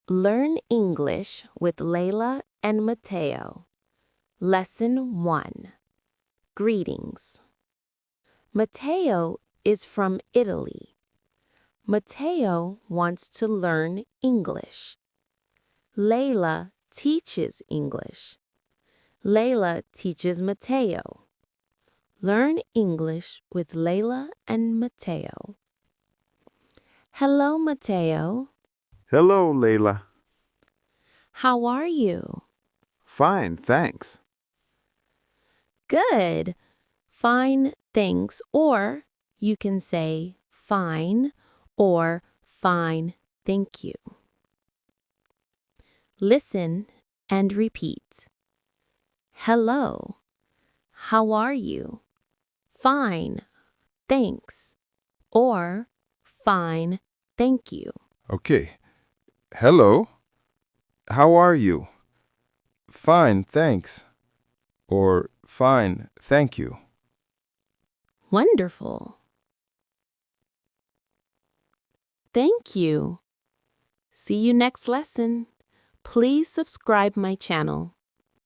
Learn English with Layla and Mateo. Lesson 1. Greetings. Mateo is from Italy. Mateo wants to learn English. Layla teaches English. Layla teaches Mateo. Learn English with Layla and Mateo. Hello, Mateo. Hello, Layla. How are you? Fine, thanks. Good. Fine, thanks. Or you can say fine or fine, thank you. Listen and repeat. Hello. How are you? Fine, thanks. Or fine, thank you. Okay. Hello. How are you? Fine, thanks. Or fine, thank you. Wonderful. Thank you. See you next lesson. Please subscribe my channel.